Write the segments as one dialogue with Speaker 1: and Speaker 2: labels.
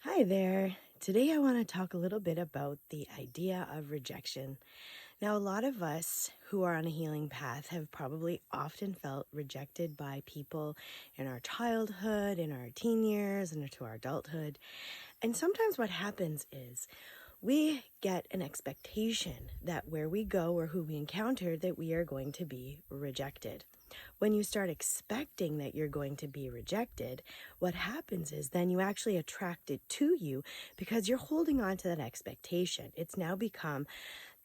Speaker 1: Hi there. Today I want to talk a little bit about the idea of rejection. Now, a lot of us who are on a healing path have probably often felt rejected by people in our childhood, in our teen years, and into our adulthood. And sometimes what happens is we get an expectation that where we go or who we encounter that we are going to be rejected. When you start expecting that you're going to be rejected, what happens is then you actually attract it to you because you're holding on to that expectation. It's now become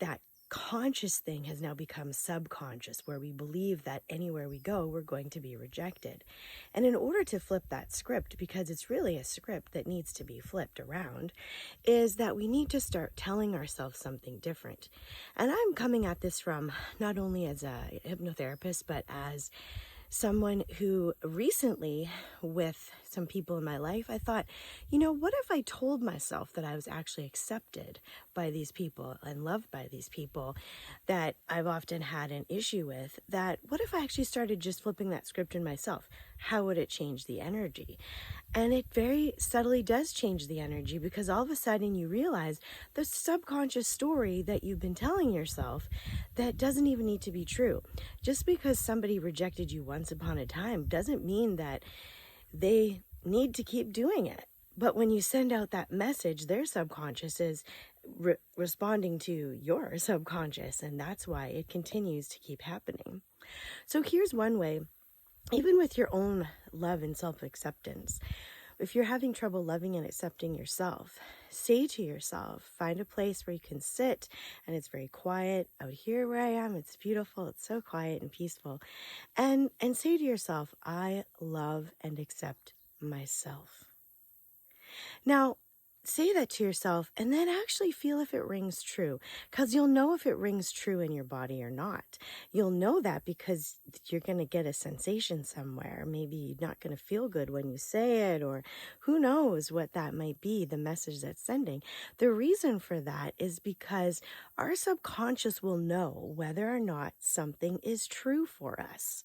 Speaker 1: that conscious thing has now become subconscious, where we believe that anywhere we go, we're going to be rejected. And in order to flip that script, because it's really a script that needs to be flipped around, is that we need to start telling ourselves something different. And I'm coming at this from not only as a hypnotherapist, but as someone who recently, with some people in my life, I thought, what if I told myself that I was actually accepted by these people and loved by these people that I've often had an issue with? That what if I actually started just flipping that script in myself? How would it change the energy? And it very subtly does change the energy, because all of a sudden you realize the subconscious story that you've been telling yourself that doesn't even need to be true. Just because somebody rejected you once upon a time doesn't mean that they need to keep doing it. But when you send out that message, their subconscious is responding to your subconscious, and that's why it continues to keep happening. So here's one way, even with your own love and self-acceptance. If you're having trouble loving and accepting yourself, say to yourself, find a place where you can sit and it's very quiet. Out here where I am, it's beautiful. It's so quiet and peaceful. And say to yourself, I love and accept myself. Now, say that to yourself and then actually feel if it rings true, because you'll know if it rings true in your body or not. You'll know that because you're going to get a sensation somewhere. Maybe you're not going to feel good when you say it, or who knows what that might be, the message that's sending. The reason for that is because our subconscious will know whether or not something is true for us.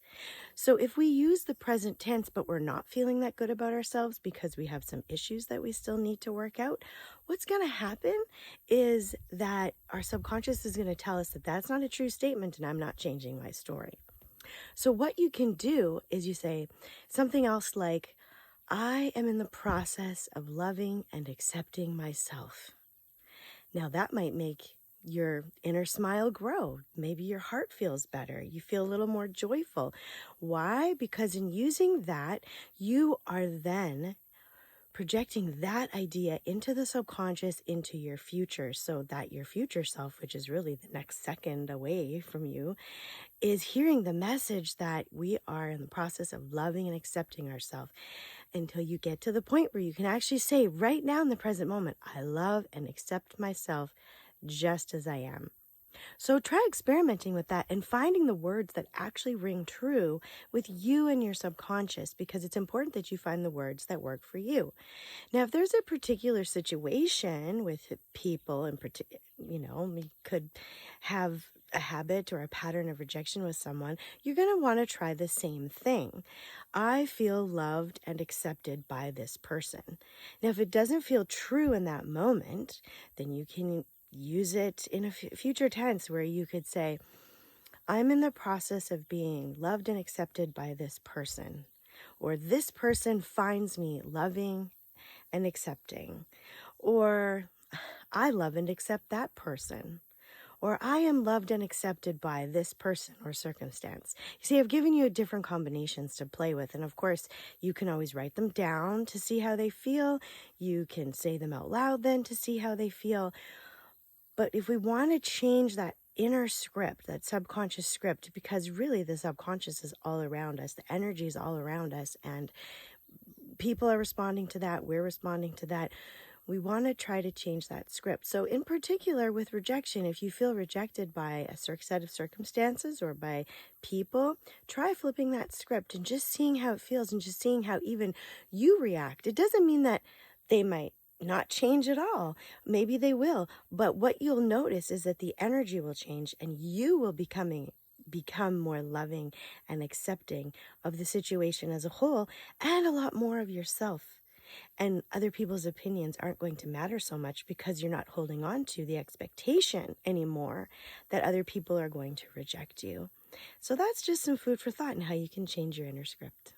Speaker 1: So if we use the present tense, but we're not feeling that good about ourselves because we have some issues that we still need to work out, what's going to happen is that our subconscious is going to tell us that that's not a true statement and I'm not changing my story. So what you can do is you say something else like, I am in the process of loving and accepting myself. Now that might make your inner smile grow. Maybe your heart feels better. You feel a little more joyful. Why? Because in using that, you are then projecting that idea into the subconscious, into your future, so that your future self, which is really the next second away from you, is hearing the message that we are in the process of loving and accepting ourselves, until you get to the point where you can actually say right now in the present moment, I love and accept myself just as I am. So try experimenting with that and finding the words that actually ring true with you and your subconscious, because it's important that you find the words that work for you. Now, if there's a particular situation with people in particular, we could have a habit or a pattern of rejection with someone, you're going to want to try the same thing. I feel loved and accepted by this person. Now, if it doesn't feel true in that moment, then you can use it in a future tense, where you could say, I'm in the process of being loved and accepted by this person, or this person finds me loving and accepting, or I love and accept that person, or I am loved and accepted by this person or circumstance. You see, I've given you different combinations to play with, and of course, you can always write them down to see how they feel. You can say them out loud then to see how they feel. But if we want to change that inner script, that subconscious script, because really the subconscious is all around us, the energy is all around us, and people are responding to that, we're responding to that. We want to try to change that script. So in particular with rejection, if you feel rejected by a set of circumstances or by people, try flipping that script and just seeing how it feels, and just seeing how even you react. It doesn't mean that they might not change at all. Maybe they will. But what you'll notice is that the energy will change, and you will become more loving and accepting of the situation as a whole, and a lot more of yourself. And other people's opinions aren't going to matter so much because you're not holding on to the expectation anymore that other people are going to reject you. So that's just some food for thought and how you can change your inner script.